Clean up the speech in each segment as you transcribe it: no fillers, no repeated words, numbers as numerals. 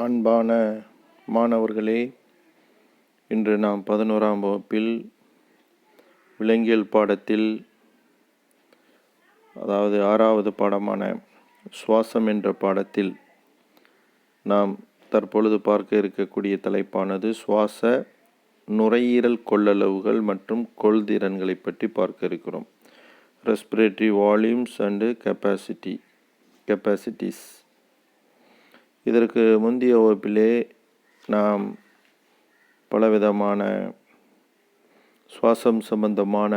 அன்பான மாணவர்களே, இன்று நாம் 11ஆம் வகுப்பில் விலங்கியல் பாடத்தில், அதாவது 6வது பாடமான சுவாசம் என்ற பாடத்தில் நாம் தற்பொழுது பார்க்க இருக்கக்கூடிய தலைப்பானது சுவாச நுரையீரல் கொள்ளளவுகள் மற்றும் கொள்திறன்களை பற்றி பார்க்க இருக்கிறோம். Respiratory volumes and capacities. இதற்கு முந்தைய வகுப்பிலே நாம் பலவிதமான சுவாசம் சம்பந்தமான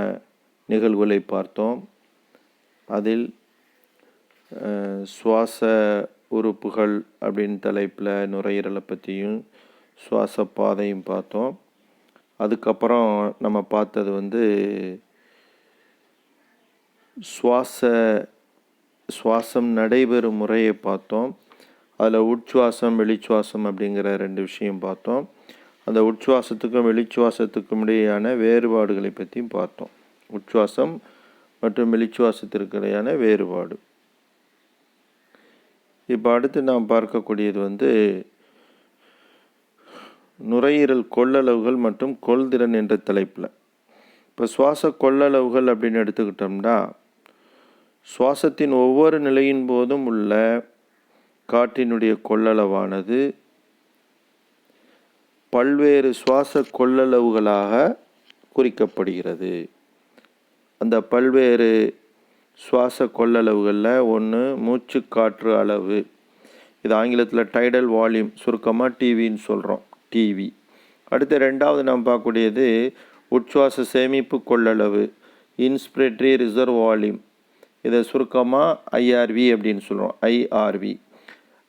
நிகழ்வுகளை பார்த்தோம். அதில் சுவாச உறுப்புகள் அப்படின்னு தலைப்பில் நுரையீரலை பற்றியும் சுவாச பாதையும் பார்த்தோம். அதுக்கப்புறம் நம்ம பார்த்தது சுவாசம் நடைபெறும் முறையை பார்த்தோம். அதில் உட்சுவாசம் வெளிச்சுவாசம் அப்படிங்கிற 2 விஷயம் பார்த்தோம். அந்த உட்சுவாசத்துக்கும் வெளிச்சுவாசத்துக்கும் இடையேயான வேறுபாடுகளை பற்றியும் பார்த்தோம். உட்சுவாசம் மற்றும் வெளிச்சுவாசத்திற்கு இடையான வேறுபாடு. இப்போ அடுத்து நாம் பார்க்கக்கூடியது நுரையீரல் கொள்ளளவுகள் மற்றும் கொள்திறன் என்ற தலைப்பில். இப்போ சுவாச கொள்ளளவுகள் அப்படின்னு எடுத்துக்கிட்டோம்னா, சுவாசத்தின் ஒவ்வொரு நிலையின் போதும் உள்ள காற்றினுடைய கொள்ளளவானது பல்வேறு சுவாச கொள்ளளவுகளாக குறிக்கப்படுகிறது. அந்த பல்வேறு சுவாச கொள்ளளவுகளில் ஒன்று மூச்சு காற்று அளவு. இது ஆங்கிலத்தில் டைடல் வால்யூம், சுருக்கமாக டிவின்னு சொல்கிறோம், டிவி. அடுத்து 2வது நாம் பார்க்கக்கூடியது உட்சுவாச சேமிப்பு கொள்ளளவு, இன்ஸ்பிரேட்டரி ரிசர்வ் வால்யூம். இதை சுருக்கமாக ஐஆர்வி அப்படின்னு சொல்கிறோம், ஐஆர்வி.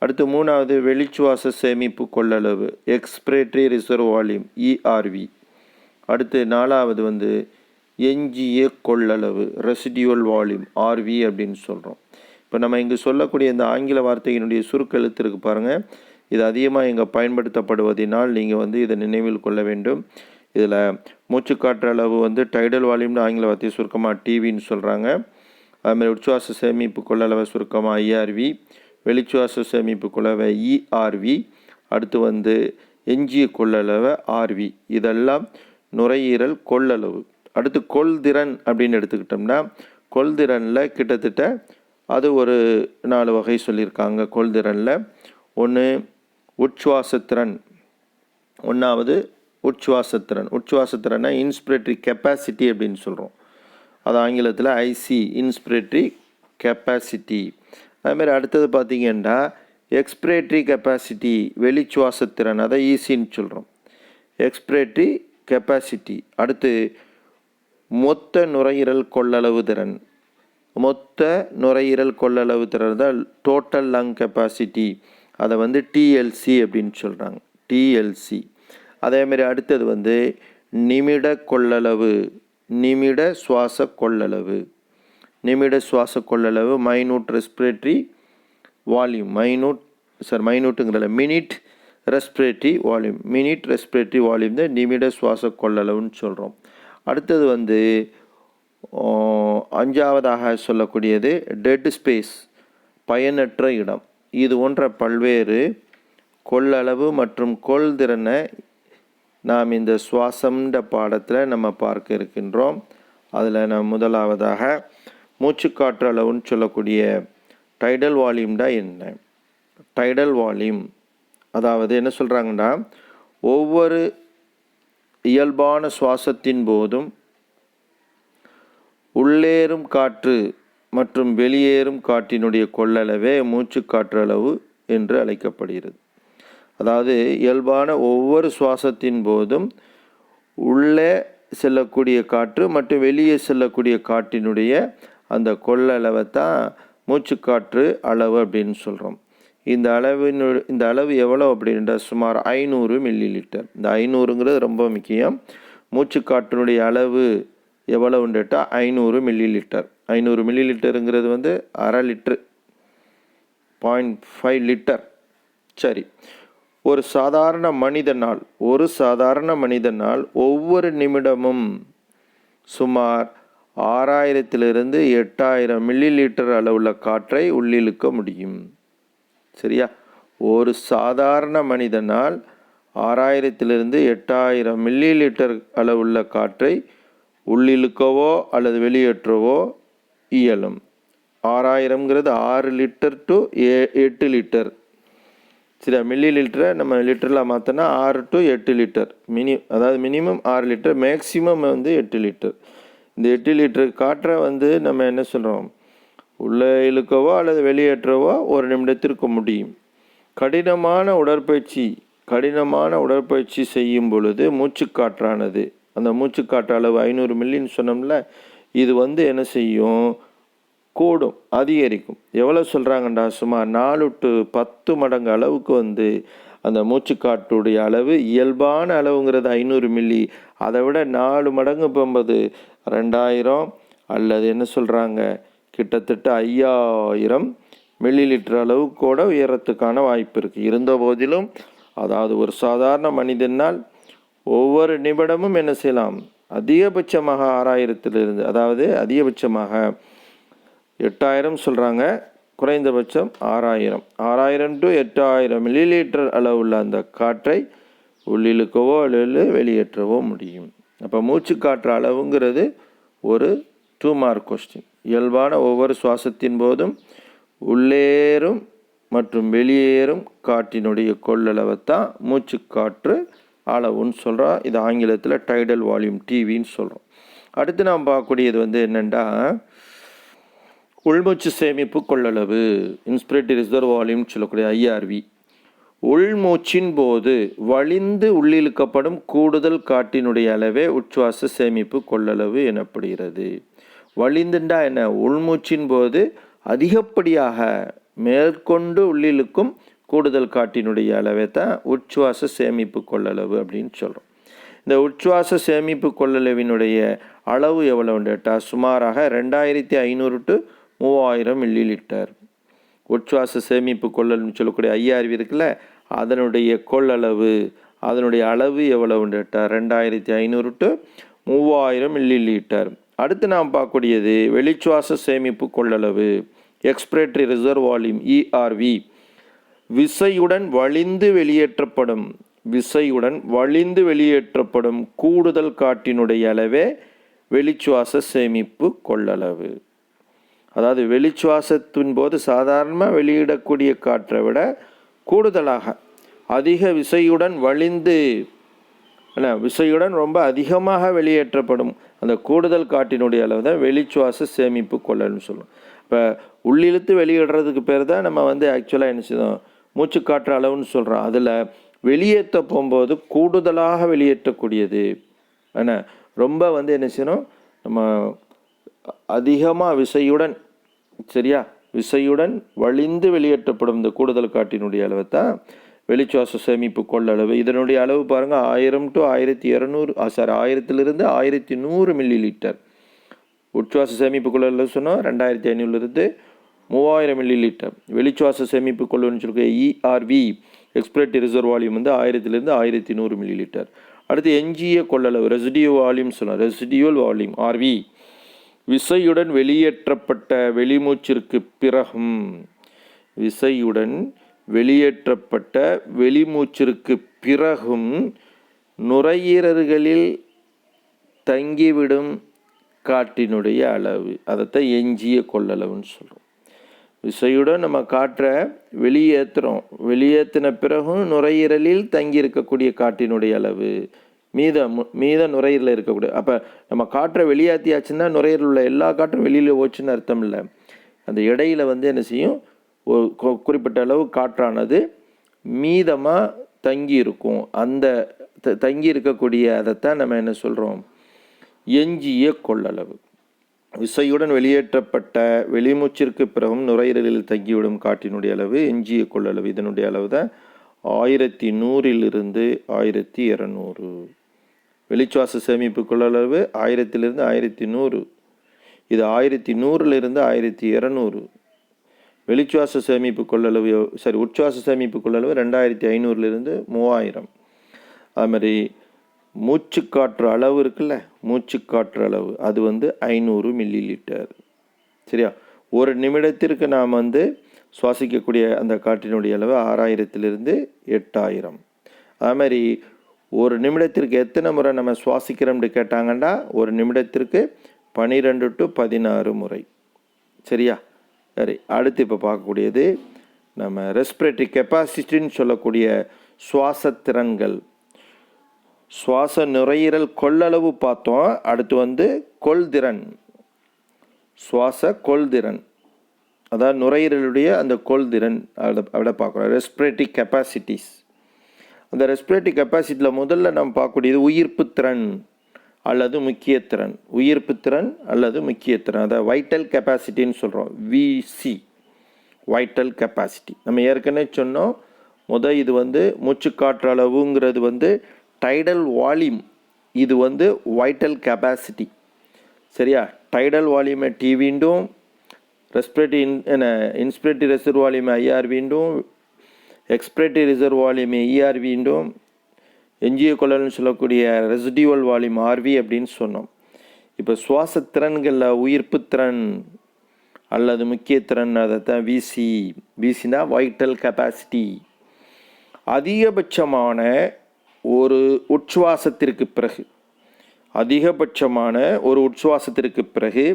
அடுத்து 3வது வெளிச்சுவாச சேமிப்பு கொள்ளளவு, எக்ஸ்பிரேட்டரி ரிசர்வ் வால்யூம், இஆர்வி. அடுத்து 4வது எஞ்சிய கொள்ளளவு, ரெசிடியூவல் வால்யூம், ஆர்வி அப்படின்னு சொல்கிறோம். இப்போ நம்ம இங்கே சொல்லக்கூடிய இந்த ஆங்கில வார்த்தையினுடைய சுருக்க எழுத்து இருக்கு பாருங்கள், இது அதிகமாக இங்கே பயன்படுத்தப்படுவதனால் நீங்கள் இதை நினைவில் கொள்ள வேண்டும். இதில் மூச்சுக்காற்று அளவு டைடல் வால்யூம்னு ஆங்கில வார்த்தையை சுருக்கமாக டிவின்னு சொல்கிறாங்க. அதுமாதிரி உட்சுவாச சேமிப்பு கொள்ளளவை சுருக்கமாக ஐஆர்வி, வெளிச்சுவாச சேமிப்பு கொள்ளளவை இஆர்வி, அடுத்து எஞ்சிய கொள்ளளவை ஆர்வி. இதெல்லாம் நுரையீரல் கொள்ளளவு. அடுத்து கொள்திறன் அப்படின்னு எடுத்துக்கிட்டோம்னா, கொள்திறனில் கிட்டத்தட்ட அது ஒரு 4 வகை சொல்லியிருக்காங்க. கொள்திறனில் ஒன்று உட்சுவாசத்திறன். 1வது உட்சுவாசத்திறன். உட்சுவாசத்திறனை இன்ஸ்பிரேட்டரி கெப்பாசிட்டி அப்படின்னு சொல்கிறோம். அது ஆங்கிலத்தில் ஐசி, இன்ஸ்பிரேட்டரி கெப்பாசிட்டி. அதுமாதிரி அடுத்தது பார்த்திங்கன்னா எக்ஸ்பிரேட்டரி கெப்பாசிட்டி, வெளிச்சுவாசத்திறன், அதை ஈசின்னு சொல்கிறோம், எக்ஸ்பிரேட்டரி கெப்பாசிட்டி. அடுத்து மொத்த நுரையீரல் கொள்ளளவு திறன். மொத்த நுரையீரல் கொள்ளளவு திறன் தான் டோட்டல் லங் கெப்பாசிட்டி, அதை டிஎல்சி அப்படின்னு சொல்கிறாங்க, டிஎல்சி. அதேமாதிரி அடுத்தது நிமிட கொள்ளளவு, நிமிட சுவாச கொள்ளளவு. நிமிட சுவாச கொள்ளளவு மைனூட் ரெஸ்பிரேட்டரி வால்யூம், மைனூட்டுங்கிறத minute respiratory volume, minute respiratory volume தான் நிமிட சுவாச கொள்ளளவுன்னு சொல்கிறோம். அடுத்தது 5வதாக சொல்லக்கூடியது டெட் ஸ்பேஸ், பயனற்ற இடம். இது போன்ற பல்வேறு கொள்ளளவு மற்றும் கொள்திறனை நாம் இந்த சுவாசம்ன்ற பாடத்தில் நம்ம பார்க்க இருக்கின்றோம். அதில் நாம் முதலாவதாக மூச்சுக்காற்று அளவுன்னு சொல்லக்கூடிய டைடல் வால்யூம்டா என்ன? டைடல் வால்யூம் அதாவது என்ன சொல்கிறாங்கன்னா, ஒவ்வொரு இயல்பான சுவாசத்தின் போதும் உள்ளேறும் காற்று மற்றும் வெளியேறும் காற்றினுடைய கொள்ளளவே மூச்சுக்காற்று அளவு என்று அழைக்கப்படுகிறது. அதாவது இயல்பான ஒவ்வொரு சுவாசத்தின் போதும் உள்ளே செல்லக்கூடிய காற்று மற்றும் வெளியே செல்லக்கூடிய காற்றினுடைய அந்த கொள்ளளவை தான் மூச்சுக்காற்று அளவு அப்படின்னு சொல்கிறோம். இந்த அளவு எவ்வளோ அப்படின்ற சுமார் 500 மில்லிலிட்டர். இந்த 500ங்கிறது ரொம்ப முக்கியம். மூச்சுக்காற்றினுடைய அளவு எவ்வளவுன்றா 500 மில்லிலிட்டர். 500 மில்லிலிட்டருங்கிறது 1/2 litre, 0.5 litre. சரி, ஒரு சாதாரண மனிதனால் ஒவ்வொரு நிமிடமும் சுமார் 6000 8000 மில்லிலிட்டர் அளவுள்ள காற்றை உள்ளிழுக்க முடியும். சரியா? ஒரு சாதாரண மனிதனால் 6000 8000 மில்லி லிட்டர் அளவுள்ள காற்றை உள்ளிழுக்கவோ அல்லது வெளியேற்றவோ இயலும். 6000ங்கிறது 6 லிட்டர் டு 8 லிட்டர். சரி, மில்லி லிட்டரை நம்ம லிட்டரில் மாற்றினா 6 டு 8 லிட்டர் அதாவது மினிமம் 6 லிட்டர், மேக்சிமம் 8 லிட்டர். இந்த 8 லிட்டர் காற்றை நம்ம என்ன சொல்கிறோம், உள்ளே இழுக்கவோ அல்லது வெளியேற்றவோ ஒரு நிமிடத்திற்கு முடியும். கடினமான உடற்பயிற்சி செய்யும் பொழுது மூச்சுக்காற்றானது, அந்த மூச்சுக்காற்று அளவு 500 மில்லின்னு சொன்னோம்ல, இது என்ன செய்யும், கூடும், அதிகரிக்கும். எவ்வளோ சொல்கிறாங்கண்டா, சுமார் 4 to 10 மடங்கு அளவுக்கு அந்த மூச்சுக்காற்றுடைய அளவு, இயல்பான அளவுங்கிறது 500 மில்லி, அதை விட 4 மடங்கு போகும்போது 2000 அல்லது என்ன சொல்கிறாங்க, கிட்டத்தட்ட 5000 மில்லி லிட்டர் அளவு கூட உயரத்துக்கான வாய்ப்பு இருக்குது. இருந்த போதிலும் அதாவது ஒரு சாதாரண மனிதனால் ஒவ்வொரு நிமிடமும் என்ன செய்யலாம், அதிகபட்சமாக 6000 அதாவது அதிகபட்சமாக 8000 சொல்கிறாங்க, குறைந்தபட்சம் 6000 டு 8000 மில்லி லிட்டர் அளவுள்ள அந்த காற்றை உள்ளிழுக்கவோ அல்லது வெளியேற்றவோ முடியும். அப்போ மூச்சுக்காற்று அளவுங்கிறது ஒரு 2 மார்க் கொஸ்டின். இயல்பான ஒவ்வொரு சுவாசத்தின் போதும் உள்ளேறும் மற்றும் வெளியேறும் காற்றினுடைய கொள்ளளவைத்தான் மூச்சுக்காற்று அளவுன்னு சொல்கிறோம். இது ஆங்கிலத்தில் டைடல் வால்யூம், டிவின்னு சொல்கிறோம். அடுத்து நாம் பார்க்கக்கூடியது என்னென்னா, உள்மூச்சு சேமிப்பு கொள்ளளவு, இன்ஸ்பிரேட்டரி ரிசர்வ் வால்யூம்னு சொல்லக்கூடிய ஐஆர்வி. உள்மூச்சின் போது வலிந்து உள்ளிழுக்கப்படும் கூடுதல் காற்றினுடைய அளவே உச்சுவாச சேமிப்பு கொள்ளளவு எனப்படுகிறது. வலிந்துண்டா என்ன, உள்மூச்சின் போது அதிகப்படியாக மேற்கொண்டு உள்ளிழுக்கும் கூடுதல் காற்றினுடைய அளவை தான் உச்சுவாச சேமிப்பு கொள்ளளவு அப்படின்னு சொல்கிறோம். இந்த உச்சுவாச சேமிப்பு கொள்ளளவினுடைய அளவு எவ்வளவுன்னு கேட்டால் சுமாராக 2500 to 3000 மில்லி லிட்டர். உச்சுவாச சேமிப்பு கொள்ளளவுன்னு சொல்லக்கூடிய ஐஆர்வி இருக்குல்ல, அதனுடைய கொள்ளளவு, அதனுடைய அளவு எவ்வளவுன்னு கேட்டால் 2500 to 3000 மில்லி லிட்டர். அடுத்து நாம் பார்க்கக்கூடியது வெளிச்சுவாச சேமிப்பு கொள்ளளவு, எக்ஸ்பிரேட்டரி ரிசர்வ் வால்யூம், இஆர்வி. விசையுடன் வழிந்து வெளியேற்றப்படும் கூடுதல் காற்றினுடைய அளவே வெளிச்சுவாச சேமிப்பு கொள்ளளவு. அதாவது வெளிச்சுவாசத்தின் போது சாதாரணமாக வெளியிடக்கூடிய காற்றை விட கூடுதலாக அதிக விசையுடன் ரொம்ப அதிகமாக வெளியேற்றப்படும் அந்த கூடுதல் காற்றினுடைய அளவு தான் வெளிச்சுவாச சேமிப்பு கொள்ளல்னு சொல்லுவோம். இப்போ உள்ளிழுத்து வெளியிடுறதுக்கு பேர் தான் நம்ம ஆக்சுவலாக என்ன செய்யணும், மூச்சுக்காற்று அளவுன்னு சொல்கிறோம். அதில் வெளியேற்ற போகும்போது கூடுதலாக வெளியேற்றக்கூடியது ரொம்ப என்ன செய்யணும், நம்ம அதிகமாக விசையுடன் வழிந்து வெளியேற்றப்படும் இந்த கூடுதல் காற்றினுடைய அளவை தான் வெளிச்சுவாச சேமிப்பு கொள்ளளவு. இதனுடைய அளவு பாருங்கள், 1000 to 1200 1000 1100 மில்லி லிட்டர். உச்சுவாச சேமிப்பு கொள்ளளவு சொன்னோம் 2500 3000 மில்லி லிட்டர். வெளிச்சுவாச சேமிப்பு கொள்ளளவுன்னு சொல்லியிருக்க ERV, expiratory reserve volume 1000 1100 milli litre. அடுத்து எஞ்சிய கொள்ளளவு, ரெசிடியூவல் வால்யூம் சொல்லலாம், ரெசிடியூவல் வால்யூம் ஆர்வி. விசையுடன் வெளியேற்றப்பட்ட வெளிமூச்சிற்கு பிறகும் நுரையீரல்களில் தங்கிவிடும் காற்றினுடைய அளவு, அதைத்தான் எஞ்சிய கொள்ளளவுன்னு சொல்கிறோம். விசையுடன் நம்ம காற்றை வெளியேற்றின பிறகும் நுரையீரலில் தங்கி இருக்கக்கூடிய காற்றினுடைய அளவு, மீத நுரையீரலில் இருக்கக்கூடிய. அப்போ நம்ம காற்றை வெளியேற்றியாச்சுன்னா நுரையீரல் உள்ள எல்லா காற்றும் வெளியில் போச்சுன்னு அர்த்தம் இல்லை. அந்த இடையில என்ன செய்யும், ஒரு குறிப்பிட்ட அளவு காற்றானது மீதமாக தங்கி இருக்கும். அந்த தங்கி இருக்கக்கூடிய அதைத்தான் நம்ம என்ன சொல்கிறோம், எஞ்சிய கொள்ளளவு. விசையுடன் வெளியேற்றப்பட்ட வெளிமூச்சிற்கு பிறகும் நுரையீரலில் தங்கிவிடும் காற்றினுடைய அளவு எஞ்சிய கொள்ளளவு. இதனுடைய அளவு தான் 1100 1200. வெளிச்சுவாச சேமிப்பு கொள்ளளவு 1000 1100. இது 1100 1200. வெளிச்சுவாச சேமிப்பு கொள்ளளவு உச்சுவாச சேமிப்பு கொள்ளளவு 2500 3000. அது மாதிரி மூச்சுக்காற்று அளவு இருக்குல்ல, மூச்சுக்காற்று அளவு அது 500 மில்லி லிட்டர். சரியா, ஒரு நிமிடத்திற்கு நாம் சுவாசிக்கக்கூடிய அந்த காற்றினுடைய அளவு 6000 8000. அது மாதிரி ஒரு நிமிடத்திற்கு எத்தனை முறை நம்ம சுவாசிக்கிறோம்னு கேட்டாங்கன்னா ஒரு நிமிடத்திற்கு 12 to 16 முறை. சரியா? சரி, அடுத்து இப்போ பார்க்கக்கூடியது நம்ம ரெஸ்பிரேட்டரி கெப்பாசிட்டின்னு சொல்லக்கூடிய சுவாச திறன்கள். சுவாச நுரையீரல் கொள்ளளவு பார்த்தோம். அடுத்து கொள்திறன், சுவாச கொள்திறன், அதாவது நுரையீரலுடைய அந்த கொள்திறன் அதை பார்க்குறோம். Respiratory capacities. அந்த ரெஸ்பிரேட்டரி கெப்பாசிட்டியில் முதல்ல நம்ம பார்க்கக்கூடியது உயிர்ப்பு திறன் அல்லது முக்கியத்திறன். உயிர்ப்பு திறன் அல்லது முக்கியத்திறன், அதை வைட்டல் கெப்பாசிட்டின்னு சொல்கிறோம். விசி, வைட்டல் கெப்பாசிட்டி. நம்ம ஏற்கனவே சொன்னோம், இது மூச்சுக்காற்று அளவுங்கிறது டைடல் வால்யூம், இது வைட்டல் கெப்பாசிட்டி. சரியா? டைடல் வால்யூமை டிவிண்டும், ரெஸ்பிரேட்டரி இன்ஸ்பிரேட்டரி ரிசர்வ் வால்யூமை ஐஆர்விண்டும், எக்ஸ்பிரேட்டரி ரிசர்வ் வால்யூமை இஆர்விண்டும், எஞ்சிய கொள்ளல்னு சொல்லக்கூடிய ரெசிடியூவல் வால்யூம் ஆர்வி அப்படின்னு சொன்னோம். இப்போ சுவாச திறன்களில் உயிர்ப்பு திறன் அல்லது முக்கியத்திறன், அதை தான் விசி. விசினா வைட்டல் கெப்பாசிட்டி. அதிகபட்சமான ஒரு உட்சுவாசத்திற்கு பிறகு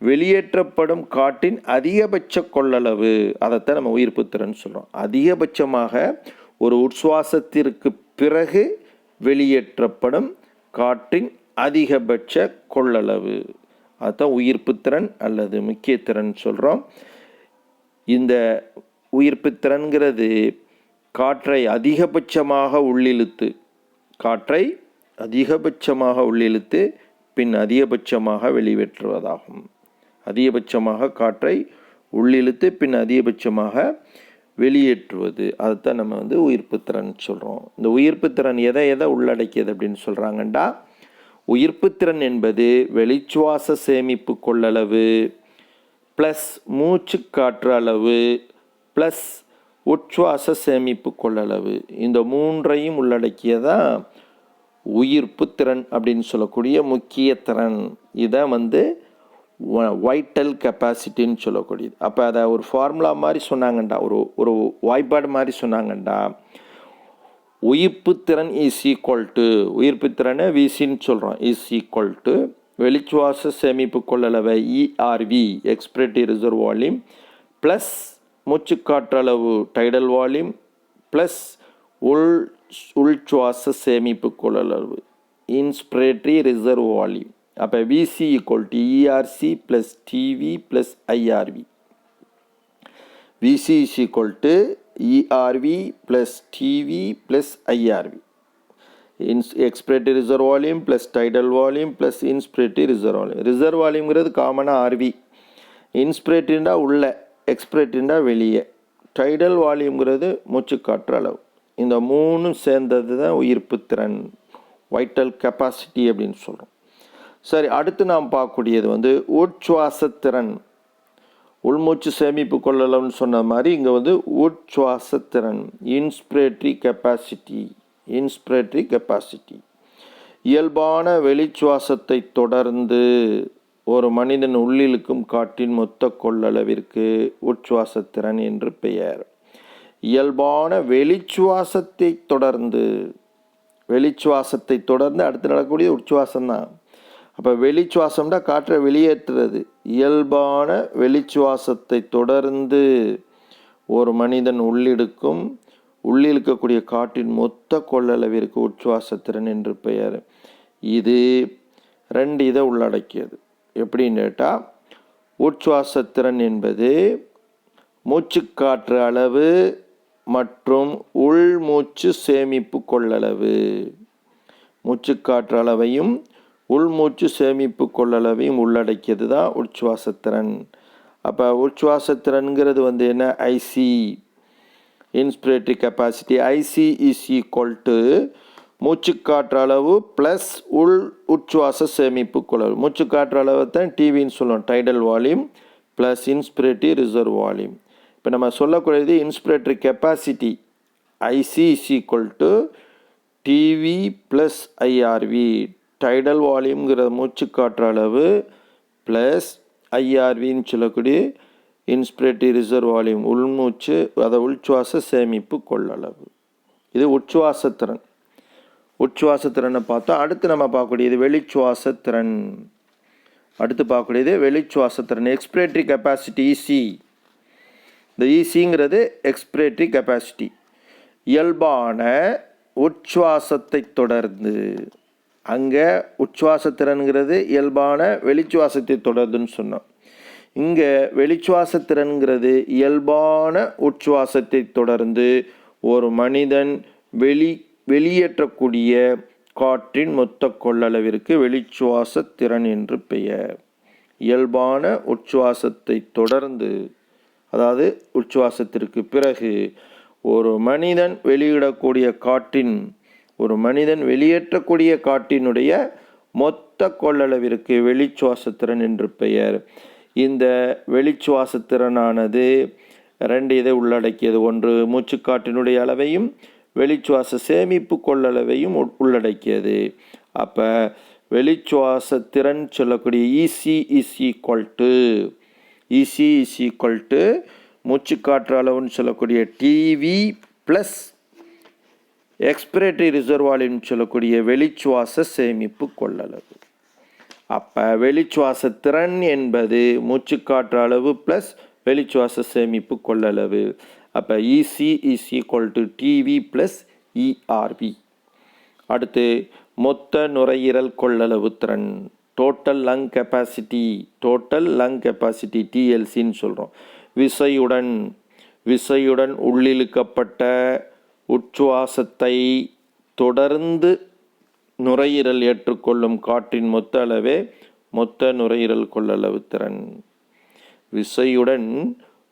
வெளியேற்றப்படும் காற்றின் அதிகபட்ச கொள்ளளவு, அதைத்தான் நம்ம உயிர்ப்பு திறன் சொல்கிறோம். அதிகபட்சமாக ஒரு உட்சுவாசத்திற்கு பிறகு வெளியேற்றப்படும் காற்றின் அதிகபட்ச கொள்ளளவு, அதுதான் உயிர்ப்புத்திறன் அல்லது முக்கியத்திறன் சொல்கிறோம். இந்த உயிர்ப்புத்திறன்கிறது காற்றை அதிகபட்சமாக உள்ளிழுத்து பின் அதிகபட்சமாக வெளியேற்றுவதாகும். அதிகபட்சமாக காற்றை உள்ளிழுத்து பின் அதிகபட்சமாக வெளியேற்றுவது, அதுதான் நம்ம உயிர்ப்புத்திறன் சொல்கிறோம். இந்த உயிர்ப்புத்திறன் எதை உள்ளடக்கியது அப்படின்னு சொல்கிறாங்கண்டா, உயிர்ப்புத்திறன் என்பது வெளிச்சுவாச சேமிப்பு கொள்ளளவு ப்ளஸ் மூச்சு காற்று அளவு ப்ளஸ் உட்சுவாச சேமிப்பு கொள்ளளவு, இந்த மூன்றையும் உள்ளடக்கியதான் உயிர்ப்புத்திறன் அப்படின்னு சொல்லக்கூடிய முக்கிய திறன். இதை வைட்டல் கெப்பாசிட்டின்னு சொல்லக்கூடியது. அப்போ அதை ஒரு ஃபார்முலா மாதிரி சொன்னாங்கண்டா, ஒரு வாய்ப்பாடு மாதிரி சொன்னாங்கண்டா, உயிர்ப்புத்திறன் உயிர்ப்புத்திறனை விசின்னு சொல்கிறோம், வெளிச்சுவாச சேமிப்பு கொள்ளளவை ERV, expiratory reserve volume, plus மூச்சுக்காற்றளவு டைடல் வால்யூம், ப்ளஸ் உள்சுவாச சேமிப்பு கொள்ளளவு இன்ஸ்பிரேட்டரி ரிசர்வ் வால்யூம். அப்போ VC ERV plus TV plus IRV. VC ERV plus TV plus IRV. Expiratory reserve volume plus tidal volume plus inspiratory reserve volume. Reserve வால்யூம்ங்கிறது காமனாக RV, இன்ஸ்பிரேட்டரிண்டா உள்ள, எக்ஸ்பிரேட்டரிண்டா வெளியே, tidal வால்யூம்ங்கிறது மூச்சுக்காற்று அளவு. இந்த மூணும் சேர்ந்தது தான் உயிர்ப்புத்திறன், வைட்டல் கெப்பாசிட்டி அப்படின்னு சொல்கிறோம். சரி, அடுத்து நாம் பார்க்கக்கூடியது உட்சுவாசத்திறன். உள்மூச்சு சேமிப்பு கொள்ளளவுன்னு சொன்ன மாதிரி இங்கே உட்சுவாசத்திறன், இன்ஸ்பிரேட்டரி கெப்பாசிட்டி. இயல்பான வெளிச்சுவாசத்தை தொடர்ந்து ஒரு மனிதன் உள்ளிழுக்கும் காற்றின் மொத்த கொள்ளளவிற்கு உட்சுவாசத்திறன் என்று பெயர். இயல்பான வெளிச்சுவாசத்தை தொடர்ந்து அடுத்து நடக்கக்கூடிய உட்சுவாசம்தான். அப்போ வெளிச்சுவாசம்னா காற்றை வெளியேற்றுறது. இயல்பான வெளிச்சுவாசத்தை தொடர்ந்து ஒரு மனிதன் உள்ளிழுக்கக்கூடிய காற்றின் மொத்த கொள்ளளவிற்கு உட்சுவாசத்திறன் என்று பெயர். இது 2 இதை உள்ளடக்கியது. எப்படின்னு கேட்டால், உட்சுவாசத்திறன் என்பது மூச்சுக்காற்று அளவு மற்றும் உள்மூச்சு சேமிப்பு கொள்ளளவு. மூச்சுக்காற்று அளவையும் உள்மூச்சு சேமிப்பு கொள்ளளவையும் உள்ளடக்கியது தான் உட்சுவாசத்திறன். அப்போ உட்சுவாசத்திறன்கிறது என்ன, IC, inspiratory capacity. IC is equal to மூச்சுக்காற்று அளவு ப்ளஸ் உட்சுவாச சேமிப்பு கொள்ளளவு. மூச்சுக்காற்று அளவை தான் டிவின்னு சொல்லுவோம், tidal volume plus inspiratory reserve volume. இப்போ நம்ம சொல்லக்கூடியது inspiratory capacity. IC is equal to TV plus IRV. Tidal வால்யூம்ங்கிற மூச்சுக்காற்று அளவு ப்ளஸ் ஐஆர்வின்னு சொல்லக்கூடிய இன்ஸ்பிரேட்டரி ரிசர்வ் வால்யூம் உள்மூச்சு, அதை உள்சுவாச சேமிப்பு கொள்ளளவு. இது உட்சுவாசத்திறன். உட்சுவாசத்திறனை பார்த்தோம். அடுத்து நம்ம பார்க்கக்கூடியது வெளிச்சுவாசத்திறன். அடுத்து பார்க்கக்கூடியது வெளிச்சுவாசத்திறன். Excretory capacity EC. இந்த இசிங்கிறது எக்ஸ்பிரேட்டரி கெப்பாசிட்டி. இயல்பான உட்சுவாசத்தை தொடர்ந்து, அங்கே உட்சுவாசத்திறன்கிறது இயல்பான வெளிச்சுவாசத்தை தொடர்ந்துன்னு சொன்னோம். இங்கே வெளிச்சுவாசத்திறன்கிறது இயல்பான உட்சுவாசத்தை தொடர்ந்து ஒரு மனிதன் வெளியேற்றக்கூடிய காற்றின் மொத்த கொள்ளளவிற்கு வெளிச்சுவாசத்திறன் என்று பெயர். இயல்பான உட்சுவாசத்தை தொடர்ந்து, அதாவது உட்சுவாசத்திற்கு பிறகு ஒரு மனிதன் வெளியேற்றக்கூடிய காற்றினுடைய மொத்த கொள்ளளவிற்கு வெளிச்சுவாசத்திறன் என்று பெயர். இந்த வெளிச்சுவாசத்திறனானது 2 இதை உள்ளடக்கியது. ஒன்று மூச்சுக்காற்றினுடைய அளவையும் வெளிச்சுவாச சேமிப்பு கொள்ளளவையும் உள்ளடக்கியது. அப்போ வெளிச்சுவாசத்திறன் சொல்லக்கூடிய இசி இஸ் ஈக்குவல் டு மூச்சுக்காற்று அளவுன்னு சொல்லக்கூடிய TV plus excretory reserve volume சொல்லக்கூடிய வெளிச்சுவாச சேமிப்பு கொள்ளளவு. அப்போ வெளிச்சுவாசத்திறன் என்பது மூச்சுக்காற்று அளவு ப்ளஸ் வெளிச்சுவாச சேமிப்பு கொள்ளளவு. அப்போ EC is equal to TV plus ERV. அடுத்து மொத்த நுரையீரல் கொள்ளளவு திறன், டோட்டல் லங் கெப்பாசிட்டி டிஎல்சின்னு சொல்கிறோம். விசையுடன் உள்ளிழுக்கப்பட்ட உட்சுவாசத்தை தொடர்ந்து நுரையீரல் ஏற்றுக்கொள்ளும் காற்றின் மொத்த அளவே மொத்த நுரையீரல் கொள்ளளவு திறன். விசையுடன்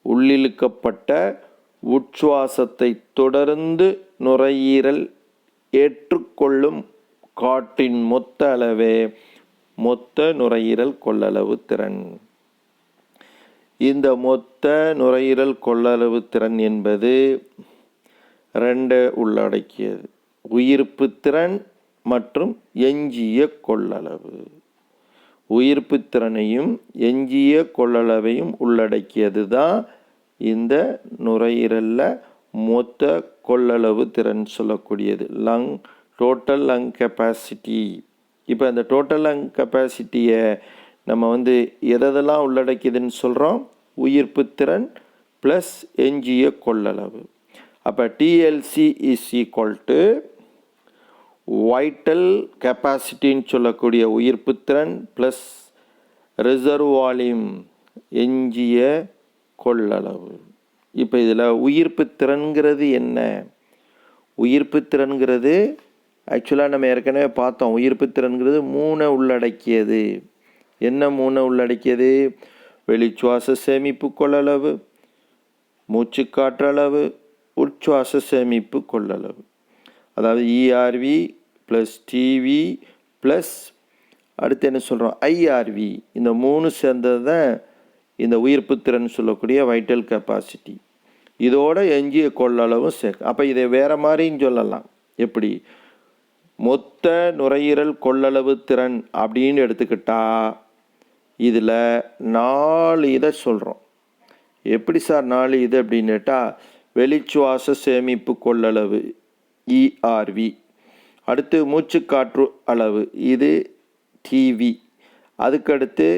உள்ளிழுக்கப்பட்ட உட்சுவாசத்தை தொடர்ந்து நுரையீரல் ஏற்றுக்கொள்ளும் காற்றின் மொத்த அளவே மொத்த நுரையீரல் கொள்ளளவு திறன். இந்த மொத்த நுரையீரல் கொள்ளளவு திறன் என்பது 2 உள்ளடக்கியது. உயிர்ப்பு திறன் மற்றும் எஞ்சிய கொள்ளளவு. உயிர்ப்பு திறனையும் எஞ்சிய கொள்ளளவையும் உள்ளடக்கியது தான் இந்த நுரையீரலில் மொத்த கொள்ளளவு திறன் சொல்லக்கூடியது. Total lung capacity. இப்போ அந்த டோட்டல் லங் கெப்பாசிட்டியை நம்ம எதெல்லாம் உள்ளடக்கியதுன்னு சொல்கிறோம்? உயிர்ப்பு திறன் ப்ளஸ் எஞ்சிய கொள்ளளவு. அப்போ TLC is equal to vital கெப்பாசிட்டின்னு சொல்லக்கூடிய உயிர்ப்பு திறன் ப்ளஸ் ரிசர்வ் வால்யூம் எஞ்சிய கொள்ளளவு. இப்போ இதில் உயிர்ப்பு திறன்கிறது என்ன? உயிர்ப்பு திறன்கிறது ஆக்சுவலாக நம்ம ஏற்கனவே பார்த்தோம். உயிர்ப்பு திறன்கிறது 3 உள்ளடக்கியது. என்ன 3 உள்ளடக்கியது? வெளிச்சுவாச சேமிப்பு கொள்ளளவு, மூச்சுக்காற்றளவு, உட்சுவாச சேமிப்பு கொள்ளளவு. அதாவது இஆர்வி ப்ளஸ் டிவி ப்ளஸ் அடுத்து என்ன சொல்கிறோம்? ஐஆர்வி. இந்த 3 சேர்ந்தது தான் இந்த உயிர்ப்பு திறன் சொல்லக்கூடிய வைட்டல் கெப்பாசிட்டி. இதோட எஞ்சிய கொள்ளளவும் சேர்க்க. அப்போ இதை வேறு மாதிரின்னு சொல்லலாம். எப்படி? மொத்த நுரையீரல் கொள்ளளவு திறன் அப்படின்னு எடுத்துக்கிட்டா இதில் 4 இதை சொல்கிறோம். எப்படி சார் 4 இது அப்படின்னு கேட்டால், வெளிச்சுவாச சேமிப்பு கொள்ளளவு இஆர்வி, அடுத்து மூச்சுக்காற்று அளவு இது டிவி, அதுக்கடுத்து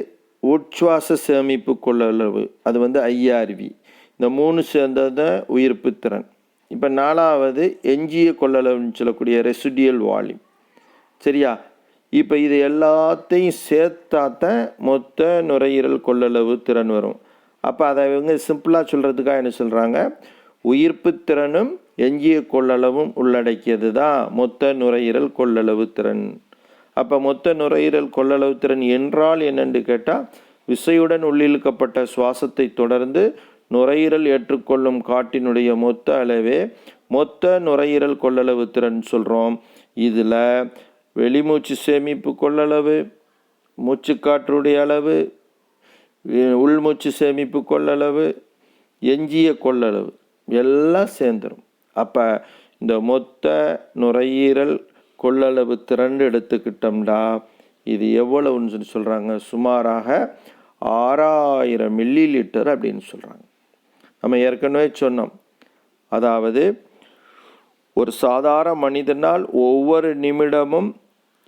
உட்சுவாச சேமிப்பு கொள்ளளவு அது ஐஆர்வி. இந்த 3 சேர்ந்தது தான் உயிர்ப்பு திறன். இப்போ 4வது எஞ்சிய கொள்ளளவுன்னு சொல்லக்கூடிய ரெசிடியல் வால்யூம். சரியா? இப்போ இது எல்லாத்தையும் சேர்த்தாத்தான் மொத்த நுரையீரல் கொள்ளளவு திறன் வரும். அப்போ அதை சிம்பிளாக சொல்கிறதுக்காக என்ன சொல்கிறாங்க? உயிர்ப்பு திறனும் எஞ்சிய கொள்ளளவும் உள்ளடக்கியது தான் மொத்த நுரையீரல் கொள்ளளவு திறன். அப்போ மொத்த நுரையீரல் கொள்ளளவு திறன் என்றால் என்னென்று கேட்டால், விசையுடன் உள்ளிழுக்கப்பட்ட சுவாசத்தை தொடர்ந்து நுரையீரல் ஏற்றுக்கொள்ளும் காற்றினுடைய மொத்த அளவே மொத்த நுரையீரல் கொள்ளளவு திறன் சொல்கிறோம். இதில் வெளிமூச்சு சேமிப்பு கொள்ளளவு, மூச்சுக்காற்றுடைய அளவு, உள்மூச்சு சேமிப்பு கொள்ளளவு, எஞ்சிய கொள்ளளவு எல்லாம் சேர்ந்துடும். அப்போ இந்த மொத்த நுரையீரல் கொள்ளளவு திறன் எடுத்துக்கிட்டோம்னா இது எவ்வளவுன்னு சொல்கிறாங்க? சுமாராக 6000 மில்லி லிட்டர் அப்படின்னு சொல்கிறாங்க. நம்ம ஏற்கனவே சொன்னோம், அதாவது ஒரு சாதாரண மனிதனால் ஒவ்வொரு நிமிடமும்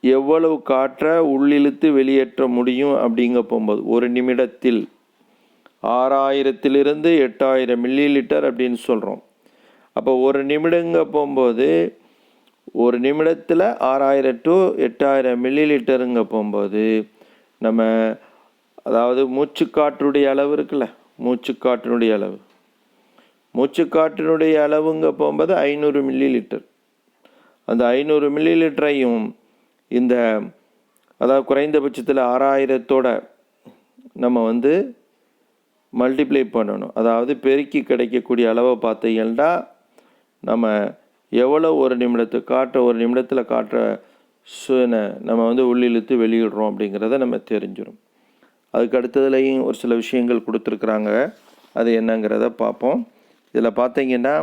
எவ்வளவு காற்றை உள்ளிழுத்து வெளியேற்ற முடியும் அப்படிங்க போகும்போது ஒரு நிமிடத்தில் 6000 - 8000 மில்லி லிட்டர் அப்படின்னு சொல்கிறோம். அப்போ ஒரு நிமிடங்க போகும்போது ஒரு நிமிடத்தில் 6000 to 8000 மில்லி லிட்டருங்க போகும்போது நம்ம அதாவது மூச்சுக்காற்றுடைய அளவு இருக்குல்ல, மூச்சுக்காற்றினுடைய அளவுங்க போகும்போது 500 மில்லி லிட்டர். அந்த 500 மில்லி லிட்டரையும் இந்த அதாவது குறைந்தபட்சத்தில் 6000தோட நம்ம வந்து மல்டிப்ளை பண்ணணும். அதாவது பெருக்கி கிடைக்கக்கூடிய அளவை பார்த்தீங்கன்னா நம்ம எவ்வளோ ஒரு நிமிடத்தில் காற்ற நம்ம வந்து உள்ளிழுத்து வெளியிடுறோம் அப்படிங்கிறத நம்ம தெரிஞ்சிடும். அதுக்கு அடுத்ததுலேயும் ஒரு சில விஷயங்கள் கொடுத்துருக்குறாங்க, அது என்னங்கிறத பார்ப்போம். இதில் பார்த்தீங்கன்னா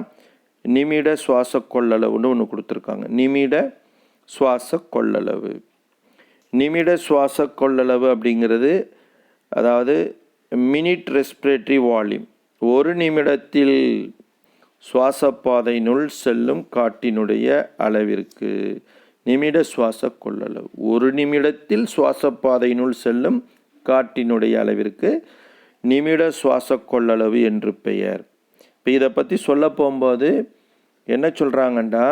நிமிட சுவாச கொள்ளளவுன்னு ஒன்று கொடுத்துருக்காங்க. நிமிட சுவாச கொள்ளளவு அப்படிங்கிறது அதாவது மினிட் ரெஸ்பிரேட்டரி வால்யூம். ஒரு நிமிடத்தில் சுவாசப்பாதையினுள் செல்லும் காற்றினுடைய அளவிற்கு நிமிட சுவாச கொள்ளளவு. ஒரு நிமிடத்தில் சுவாசப்பாதையினுள் செல்லும் காற்றினுடைய அளவிற்கு நிமிட சுவாச கொள்ளளவு என்று பெயர். இப்போ இதை பற்றி சொல்ல போகும்போது என்ன சொல்கிறாங்கன்னா,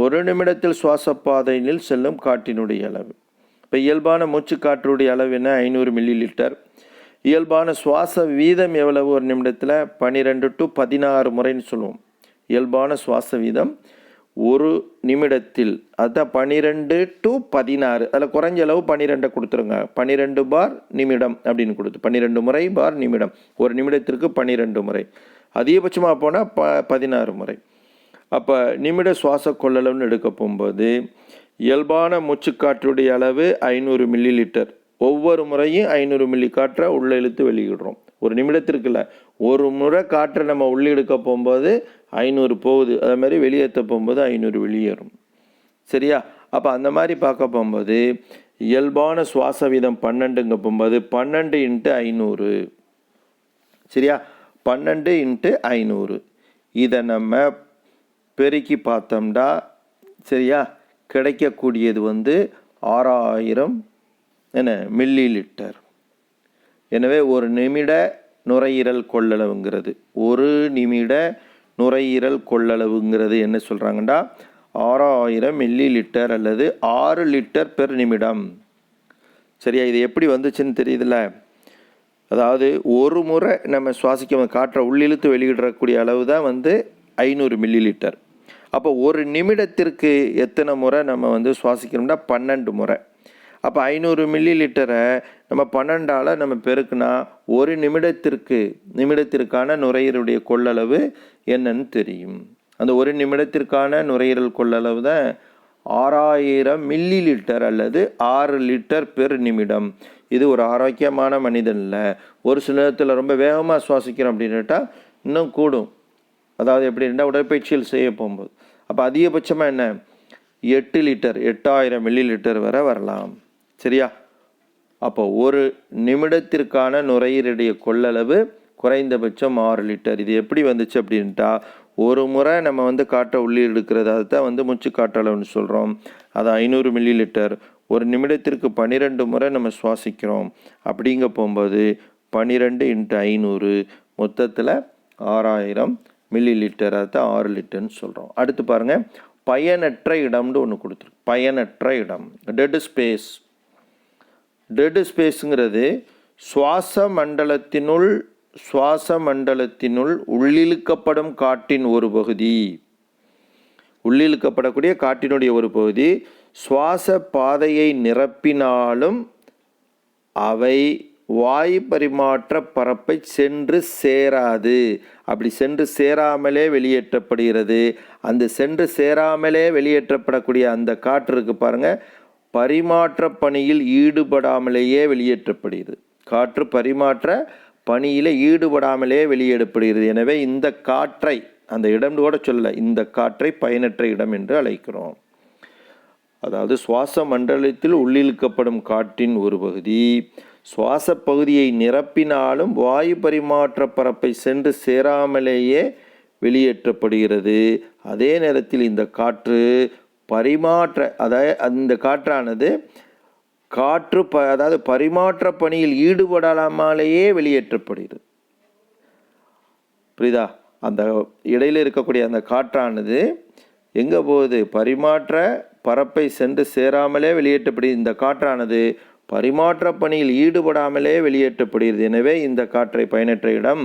ஒரு நிமிடத்தில் சுவாசப்பாதையில் செல்லும் காற்றினுடைய அளவு. இப்போ இயல்பான மூச்சுக்காற்றுடைய அளவு என்ன? 500 மில்லி லிட்டர். இயல்பான சுவாச வீதம் எவ்வளவு? ஒரு நிமிடத்தில் 12 to 16 முறைன்னு சொல்லுவோம். இயல்பான சுவாச வீதம் ஒரு நிமிடத்தில், அதுதான் 12 to 16. அதில் குறைஞ்ச அளவு 12 கொடுத்துருங்க. 12 பார் நிமிடம் அப்படின்னு கொடுத்து 12 முறை பார் நிமிடம். ஒரு நிமிடத்திற்கு 12 முறை. அதிகபட்சமாக போனால் 16 முறை. அப்போ நிமிட சுவாச கொள்ளளவுன்னு எடுக்க போகும்போது இயல்பான மூச்சுக்காற்றுடைய அளவு 500 மில்லி லிட்டர். ஒவ்வொரு முறையும் 500 மில்லி காற்றை உள்ளே இழுத்து வெளியிடுறோம். ஒரு நிமிடத்திற்கு இல்லை, ஒரு முறை காற்றை நம்ம உள்ளிழுக்க போகும்போது 500 போகுது, அதே மாதிரி வெளியேற்ற போகும்போது 500 வெளியேறும். சரியா? அப்போ அந்த மாதிரி பார்க்க போகும்போது இயல்பான சுவாச வீதம் 12ங்க போகும்போது 12 × 500. சரியா? 12 × 500. இதை நம்ம பெருக்கி பார்த்தோம்னா சரியா கிடைக்கக்கூடியது வந்து 6000 மில்லி லிட்டர். எனவே ஒரு நிமிட நுரையீரல் கொள்ளளவுங்கிறது என்ன சொல்கிறாங்கன்னா 6000 மில்லி லிட்டர் அல்லது 6 லிட்டர் பெர் நிமிடம். சரியா? இது எப்படி வந்துச்சுன்னு தெரியுதுல்ல? அதாவது ஒரு முறை நம்ம சுவாசிக்க காற்றை உள்ளிழுத்து வெளியிடக்கூடிய அளவு தான் வந்து 500 மில்லி லிட்டர். அப்போ ஒரு நிமிடத்திற்கு எத்தனை முறை நம்ம வந்து சுவாசிக்கணும்னா 12 முறை. அப்போ 500 மில்லி லிட்டரை நம்ம 12ஆல் நம்ம பெருக்குனா ஒரு நிமிடத்திற்கான நுரையீரலுடைய கொள்ளளவு என்னன்னு தெரியும். அந்த ஒரு நிமிடத்திற்கான நுரையீரல் கொள்ளளவு தான் 6000 மில்லி லிட்டர் அல்லது 6 லிட்டர் பெர் நிமிடம். இது ஒரு ஆரோக்கியமான மனிதனில் ஒரு சில நேரத்தில் ரொம்ப வேகமாக சுவாசிக்கிறோம் அப்படின்னுட்டா இன்னும் கூடும். அதாவது எப்படின்னா உடற்பயிற்சியில் செய்ய போகும்போது அப்போ அதிகபட்சமாக என்ன 8 லிட்டர் 8000 மில்லி லிட்டர் வரை வரலாம். சரியா? அப்போ ஒரு நிமிடத்திற்கான நுரையீரலுடைய கொள்ளளவு குறைந்தபட்சம் 6 லிட்டர். இது எப்படி வந்துச்சு அப்படின்ட்டா ஒரு முறை நம்ம வந்து காற்றை உள்ளே எடுக்கிறது, அதுதான் வந்து மூச்சு காற்றளவுன்னு சொல்கிறோம். அது 500 மில்லி லிட்டர். ஒரு நிமிடத்திற்கு 12 முறை நம்ம சுவாசிக்கிறோம். அப்படிங்க போகும்போது 12 × 500 மொத்தத்தில் 6000 மில்லி லிட்டர், அதுதான் 6 லிட்டர்னு சொல்கிறோம். அடுத்து பாருங்கள், பயனற்ற இடம்னு ஒன்று கொடுத்துருக்கு. பயனற்ற இடம் டெட் ஸ்பேஸுங்கிறது சுவாச மண்டலத்தினுள் உள்ளிழுக்கப்படும் காற்றின் ஒரு பகுதி. உள்ளிழுக்கப்படக்கூடிய காற்றினுடைய ஒரு பகுதி சுவாச பாதையை நிரப்பினாலும் அவை வாயு பரிமாற்ற பரப்பை சென்று சேராது. அப்படி சென்று சேராமலே வெளியேற்றப்படுகிறது. அந்த சென்று சேராமலே வெளியேற்றப்படக்கூடிய அந்த காற்று இருக்கு பாருங்க, பரிமாற்ற பணியில் ஈடுபடாமலேயே வெளியேற்றப்படுகிறது. காற்று பரிமாற்ற பணியில் ஈடுபடாமலே வெளியிடப்படுகிறது. எனவே இந்த காற்றை, அந்த இடம் கூட சொல்ல, இந்த காற்றை பயனற்ற இடம் என்று அழைக்கிறோம். அதாவது சுவாச மண்டலத்தில் உள்ளிழுக்கப்படும் காற்றின் ஒரு பகுதி சுவாச பகுதியை நிரப்பினாலும் வாயு பரிமாற்ற பரப்பை சென்று சேராமலேயே வெளியேற்றப்படுகிறது. அதே நேரத்தில் இந்த காற்று அந்த காற்றானது அதாவது பரிமாற்ற பணியில் ஈடுபடாமலேயே வெளியேற்றப்படுகிறது. புரியுதா? அந்த இடையில் இருக்கக்கூடிய அந்த காற்றானது எங்கே போகுது? பரிமாற்ற பரப்பை சென்று சேராமலே வெளியேற்றப்படுகிறது. இந்த காற்றானது பரிமாற்ற பணியில் ஈடுபடாமலே வெளியேற்றப்படுகிறது. எனவே இந்த காற்றை பயனற்ற இடம்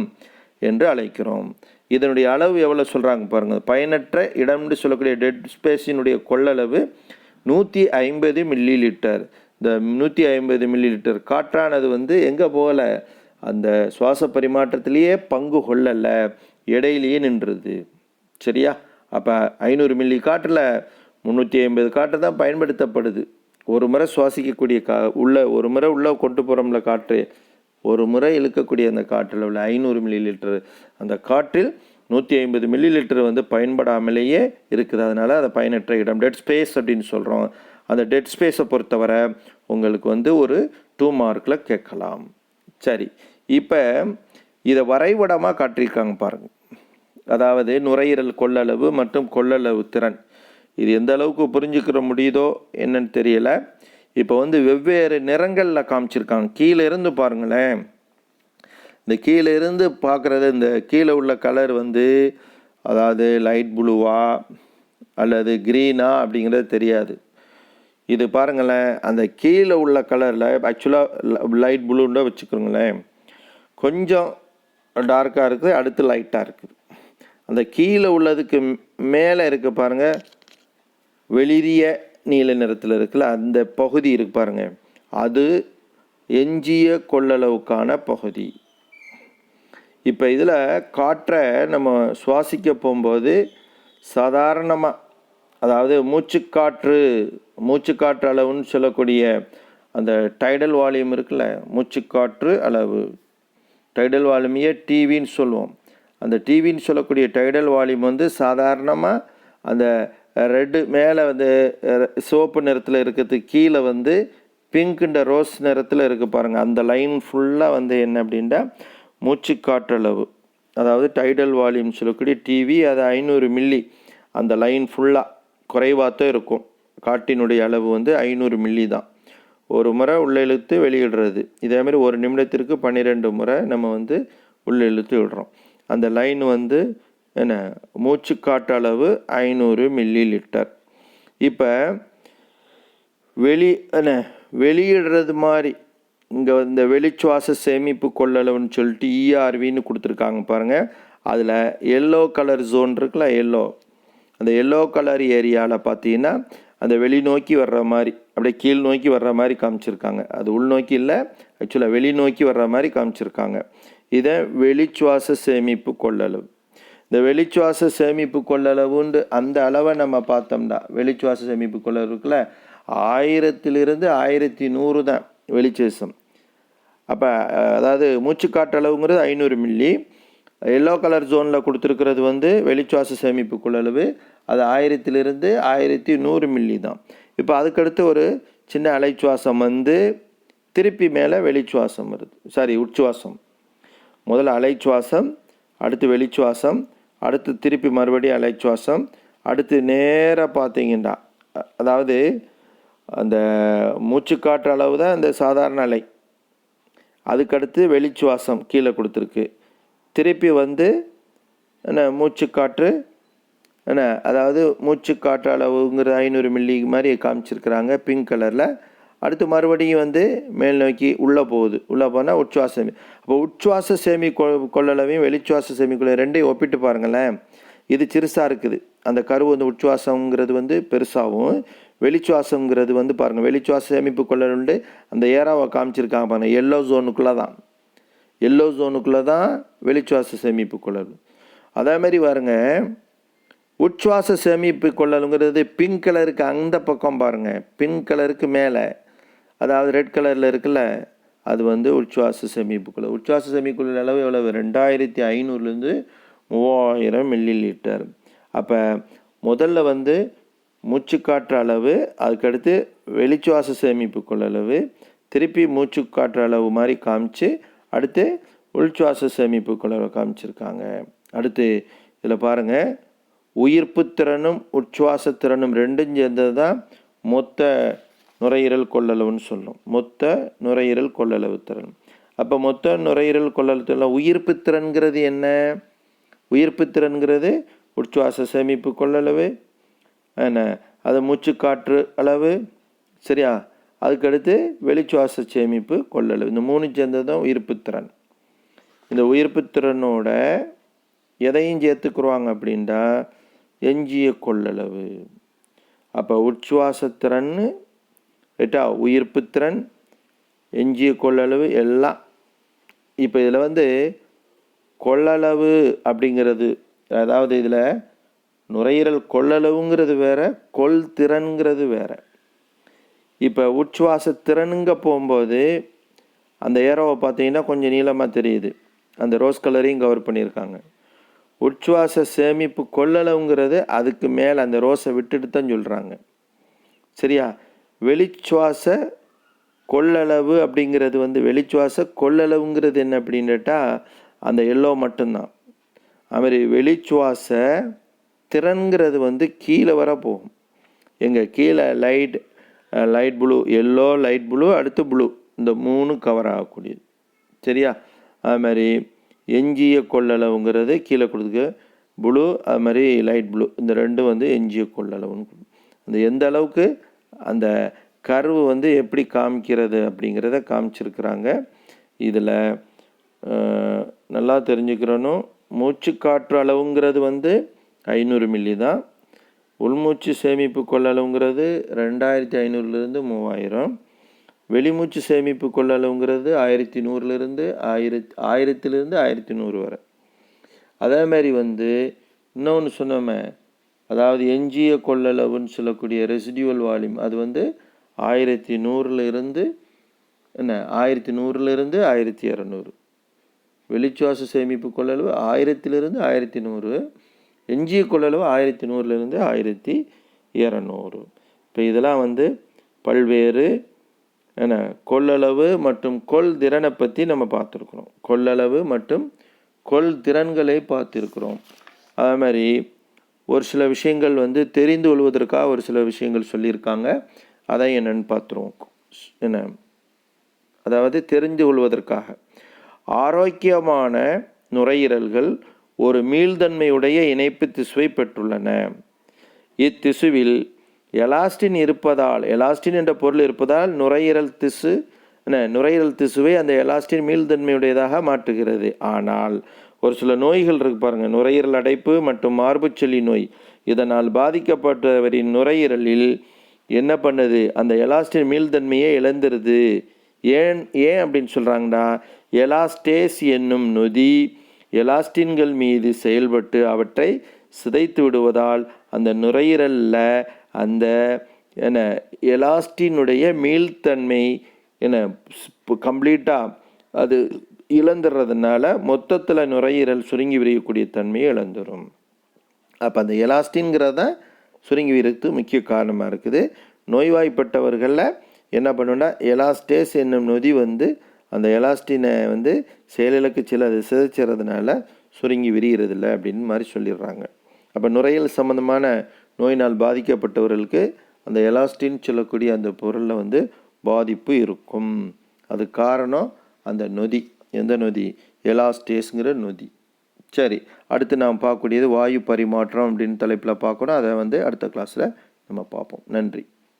என்று அழைக்கிறோம். இதனுடைய அளவு எவ்வளோ சொல்கிறாங்க பாருங்கள். பயனற்ற இடம்னு சொல்லக்கூடிய டெட் ஸ்பேஸினுடைய கொள்ளளவு 150 மில்லி லிட்டர். இந்த 150 மில்லி லிட்டர் காற்றானது எங்கே போகல? அந்த சுவாச பரிமாற்றத்திலேயே பங்கு கொள்ளலை, இடையிலேயே நின்றுது. சரியா? அப்போ 500 மில்லி காற்றில் 350 காற்று தான் பயன்படுத்தப்படுது. ஒரு முறை சுவாசிக்கக்கூடிய ஒரு முறை உள்ளே கொண்டு போகிறோம்ல காற்று, ஒரு முறை இழுக்கக்கூடிய அந்த காற்றில் உள்ள 500 மில்லி லிட்டர், அந்த காற்றில் 150 மில்லி லிட்டர் பயன்படாமலேயே இருக்குது. அதனால் அதை பயனற்ற இடம், டெட் ஸ்பேஸ் அப்படின்னு சொல்கிறோம். அந்த டெட் ஸ்பேஸை பொறுத்தவரை உங்களுக்கு ஒரு 2 மார்க்கில் கேட்கலாம். சரி, இப்போ இதை வரைபடமாக காட்டியிருக்காங்க பாருங்கள். அதாவது நுரையீரல் கொள்ளளவு மற்றும் கொள்ளளவு திறன். இது எந்த அளவுக்கு புரிஞ்சுக்கிற முடியுதோ என்னன்னு தெரியல. இப்போ வெவ்வேறு நிறங்களில் காமிச்சிருக்காங்க. கீழே இருந்து பாருங்களேன். இந்த கீழே இருந்து பார்க்குறது, இந்த கீழே உள்ள கலர் அதாவது லைட் ப்ளூவா அல்லது க்ரீனா அப்படிங்கிறது தெரியாது. இது பாருங்களேன், அந்த கீழே உள்ள கலரில் ஆக்சுவலாக லைட் ப்ளூன்னு வச்சுக்கோங்களேன், கொஞ்சம் டார்க்காக இருக்குது, அடுத்து லைட்டாக இருக்குது. அந்த கீழே உள்ளதுக்கு மேலே இருக்க பாருங்கள், வெளிரிய நீல நிறத்தில் இருக்குல்ல, அந்த பகுதி இருக்கு பாருங்கள், அது எஞ்சிய கொள்ளளவுக்கான பகுதி. இப்போ இதில் காற்றை நம்ம சுவாசிக்க போகும்போது சாதாரணமாக, அதாவது மூச்சுக்காற்று அளவுன்னு சொல்லக்கூடிய அந்த டைடல் வால்யூம் இருக்குல்ல, மூச்சுக்காற்று அளவு, டைடல் வால்யூமையே டிவின்னு சொல்லுவோம். அந்த டிவின்னு சொல்லக்கூடிய டைடல் வால்யூம் சாதாரணமாக அந்த ரெட்டு மேலே சிவப்பு நிறத்தில் இருக்கிறதுக்கு கீழே பிங்க்ன்ற ரோஸ் நிறத்தில் இருக்குது பாருங்கள். அந்த லைன் ஃபுல்லாக என்ன அப்படின்னா மூச்சுக்காற்றளவு, அதாவது டைடல் வால்யூம் சொல்லக்கூடிய டிவி, அது 500 மில்லி. அந்த லைன் ஃபுல்லாக குறைவாக தான் இருக்கும். காற்றினுடைய அளவு 500 மில்லி தான். ஒரு முறை உள்ளே இழுத்து வெளியிடுறது. இதேமாதிரி ஒரு நிமிடத்திற்கு 12 முறை நம்ம உள்ளே இழுத்து விடுறோம். அந்த லைன் என்ன, மூச்சுக்காற்று அளவு 500 மில்லி லிட்டர். இப்போ வெளியிடுறது மாதிரி இங்கே இந்த வெளிச்சுவாச சேமிப்பு கொள்ளளவுன்னு சொல்லிட்டு ERVன்னு கொடுத்துருக்காங்க பாருங்கள். அதில் எல்லோ கலர் ஜோன் இருக்குல்ல, அந்த எல்லோ கலர் ஏரியாவில் பார்த்தீங்கன்னா அந்த வெளி நோக்கி வர்ற மாதிரி, அப்படியே கீழ் நோக்கி வர்ற மாதிரி காமிச்சிருக்காங்க. அது உள்நோக்கி இல்லை, ஆக்சுவலாக வெளி நோக்கி வர்ற மாதிரி காமிச்சிருக்காங்க. இதை வெளிச்சுவாச சேமிப்பு கொள்ளளவு. இந்த வெளிச்சுவாச சேமிப்பு கொள்ளளவுண்டு அந்த அளவை நம்ம பார்த்தோம்னா, வெளிச்சுவாச சேமிப்பு கொள்ளளவு இருக்குல்ல, 1000 to 1100 தான் வெளிச்சுவாசம். அப்போ அதாவது மூச்சுக்காற்றளவுங்கிறது 500 மில்லி. எல்லோ கலர் ஜோனில் கொடுத்துருக்கிறது வெளிச்சுவாச சேமிப்பு கொள்ளளவு, அது 1000 to 1100 மில்லி தான். இப்போ அதுக்கடுத்து ஒரு சின்ன அலைச்சுவாசம் திருப்பி மேலே வெளிச்சுவாசம் வருது, உட்சுவாசம். முதல்ல அலைச்சுவாசம், அடுத்து வெளிச்சுவாசம், அடுத்து திருப்பி மறுபடியும் அலைச்சுவாசம், அடுத்து நேராக பார்த்தீங்கன்னா அதாவது அந்த மூச்சுக்காற்று அளவு தான் இந்த சாதாரண அலை. அதுக்கடுத்து வெளிச்சுவாசம் கீழே கொடுத்துருக்கு. திருப்பி என்ன மூச்சுக்காற்று என்ன, அதாவது மூச்சுக்காற்று அளவுங்கிறது 500 மில்லி மாதிரி காமிச்சிருக்கிறாங்க பிங்க் கலரில். அடுத்து மறுபடியும் மேல் நோக்கி உள்ளே போகுது. உள்ளே போனால் உட்சுவாசம். அப்போ உட்சுவாச கொள்ளளவையும் வெளிச்சுவாச சேமிக்கொள்ள ரெண்டையும் ஒப்பிட்டு பாருங்களேன். இது சிறுசாக இருக்குது, அந்த கருவு உட்சுவாசங்கிறது பெருசாகவும், வெளிச்சுவாசங்கிறது பாருங்கள், வெளிச்சுவாச சேமிப்பு கொள்ளளவு அந்த ஏராவை காமிச்சிருக்காங்க பாருங்கள். எல்லோ ஜோனுக்குள்ளே தான் வெளிச்சுவாச சேமிப்பு கொள்ளளவு. அதேமாதிரி பாருங்க, உட்சுவாச சேமிப்பு கொள்ளலுங்கிறது பிங்க் கலருக்கு அந்த பக்கம் பாருங்கள், பிங்க் கலருக்கு மேலே, அதாவது ரெட் கலரில் இருக்குல்ல, அது உட்சுவாச சேமிப்பு கொள்ளளவு. உட்சுவாச சேமிப்பு கொள்ளளவு அளவு எவ்வளவு? 2500 to 3000 மில்லி லிட்டர். அப்போ முதல்ல மூச்சுக்காற்று அளவு, அதுக்கடுத்து வெளிச்சுவாச சேமிப்பு கொள்ளளவு, திருப்பி மூச்சு காற்று அளவு மாதிரி காமிச்சு அடுத்து உள்சுவாச சேமிப்பு கொள்ளளவு காமிச்சிருக்காங்க. அடுத்து இதில் பாருங்கள், உயிர்ப்பு திறனும் உச்சுவாச திறனும் ரெண்டும் சேர்ந்தது தான் மொத்த நுரையீரல் கொள்ளளவுன்னு சொல்லும். மொத்த நுரையீரல் கொள்ளளவு திறன். அப்போ மொத்த நுரையீரல் கொள்ளளவு திறன் உயிர்ப்பு திறன்கிறது என்ன? உயிர்ப்பு திறன்கிறது உச்சுவாச சேமிப்பு கொள்ளளவு என்ன, அது மூச்சு காற்று அளவு, சரியா? அதுக்கடுத்து வெளிச்சுவாச சேமிப்பு கொள்ளளவு. இந்த 3 சேர்ந்தது தான் உயிர்ப்பு திறன். இந்த உயிர்ப்பு திறனோட எதையும் சேர்த்துக்குருவாங்க அப்படின்டா எஞ்சிய கொள்ளளவு. அப்போ உச்சுவாசத்திறன் ரைட்டா, உயிர்ப்பு திறன், எஞ்சிய கொள்ளளவு எல்லாம். இப்போ இதில் கொள்ளளவு அப்படிங்கிறது, அதாவது இதில் நுரையீரல் கொள்ளளவுங்கிறது வேற, கொள் திறன்கிறது வேற. இப்போ உச்சுவாச திறனுங்க போகும்போது அந்த ஏரோவை பார்த்தீங்கன்னா கொஞ்சம் நீளமாக தெரியுது, அந்த ரோஸ் கலரையும் கவர் பண்ணியிருக்காங்க. உச்சுவாச சேமிப்பு கொள்ளளவுங்கிறது அதுக்கு மேலே அந்த ரோஸை விட்டுட்டு தான் சொல்கிறாங்க, சரியா? வெளிச்சுவாச கொள்ளளவு அப்படிங்கிறது வெளிச்சுவாச கொள்ளளவுங்கிறது என்ன அப்படின்னு கேட்டால் அந்த எல்லோ மட்டும்தான். அதுமாதிரி வெளிச்சுவாச திறன்கிறது கீழே வர போகும். எங்கள் கீழே light blue, yellow, light blue, அடுத்து ப்ளூ, இந்த 3 கவர் ஆகக்கூடியது, சரியா? அது மாதிரி எஞ்சிய கொள்ளளவுங்கிறது கீழே கொடுத்துருக்கு, ப்ளூ, அது மாதிரி லைட் ப்ளூ, இந்த 2 எஞ்சிய கொள்ளளவுன்னு. அந்த எந்த அளவுக்கு அந்த கர்வு எப்படி காமிக்கிறது அப்படிங்கிறத காமிச்சிருக்கிறாங்க. இதில் நல்லா தெரிஞ்சுக்கிறணும், மூச்சு காற்று அளவுங்கிறது 500 மில்லி தான். உள்மூச்சு சேமிப்பு கொள்ளளவுங்கிறது 2500லேருந்து 3000. வெளிமூச்சு சேமிப்பு கொள்ளளவுங்கிறது 1100லேருந்து 1100 வரை. அதே மாதிரி இன்னொன்று சொன்னோமே, அதாவது எஞ்சிய கொள்ளளவுன்னு சொல்லக்கூடிய ரெசிடியூவல் வால்யூம், அது 1100லேருந்து 1200. வெளிச்சுவாச சேமிப்பு கொள்ளளவு 1000லேருந்து 1100, எஞ்சிய கொள்ளளவு 1100லேருந்து 1200. இப்போ இதெல்லாம் பல்வேறு கொள்ளளவு மற்றும் கொள் திறனை பற்றி நம்ம பார்த்துருக்குறோம். கொள்ளளவு மற்றும் கொள் திறன்களை பார்த்துருக்குறோம். அதே மாதிரி ஒரு சில விஷயங்கள் தெரிந்து கொள்வதற்காக ஒரு சில விஷயங்கள் சொல்லியிருக்காங்க, அதை என்னென்னு பார்த்துருவோம். என்ன, அதாவது தெரிந்து கொள்வதற்காக, ஆரோக்கியமான நுரையீரல்கள் ஒரு மீள்தன்மையுடைய இணைப்பு திசுவை பெற்றுள்ளன. இத்திசுவில் எலாஸ்டின் இருப்பதால், எலாஸ்டின் என்ற பொருள் இருப்பதால் நுரையீரல் திசுவை அந்த எலாஸ்டின் மீள்தன்மையுடையதாக மாற்றுகிறது. ஆனால் ஒரு சில நோய்கள் இருக்கு பாருங்கள், நுரையீரல் அடைப்பு மற்றும் மார்புச்செல்லி நோய். இதனால் பாதிக்கப்பட்டவரின் நுரையீரலில் என்ன பண்ணுது, அந்த எலாஸ்டின் மீள்தன்மையை இழந்துருது. ஏன் அப்படின்னு சொல்கிறாங்கடா, எலாஸ்டேஸ் என்னும் நொதி எலாஸ்டின்கள் மீது செயல்பட்டு அவற்றை சிதைத்து விடுவதால் அந்த நுரையீரலில் அந்த எலாஸ்டினுடைய மீள்தன்மை கம்ப்ளீட்டாக அது இழந்துடுறதுனால மொத்தத்தில் நுரையீரல் சுருங்கி விரியக்கூடிய தன்மையை இழந்துடும். அப்போ அந்த எலாஸ்டின்கிறத சுருங்கி விரியறது முக்கிய காரணமாக இருக்குது. நோய்வாய்ப்பட்டவர்களில் என்ன பண்ணுன்னா, எலாஸ்டேஸ் என்னும் நொதி அந்த எலாஸ்டினை செயலிழக்கு அது சிதைச்சிறதுனால சுருங்கி விரிகிறதில்லை அப்படின்னு மாதிரி சொல்லிடுறாங்க. அப்போ நுரையீரல் சம்மந்தமான நோயினால் பாதிக்கப்பட்டவர்களுக்கு அந்த எலாஸ்டின் சொல்லக்கூடிய அந்த பொருளில் பாதிப்பு இருக்கும். அது காரணம் அந்த நொதி. எந்த நொதி? எலாஸ்டேஸ்ங்கிற நொதி. சரி, அடுத்து நாம் பார்க்கக்கூடியது வாயு பரிமாற்றம் அப்படின்னு தலைப்பில் பார்க்கணும். அதை அடுத்த கிளாஸில் நம்ம பார்ப்போம். நன்றி.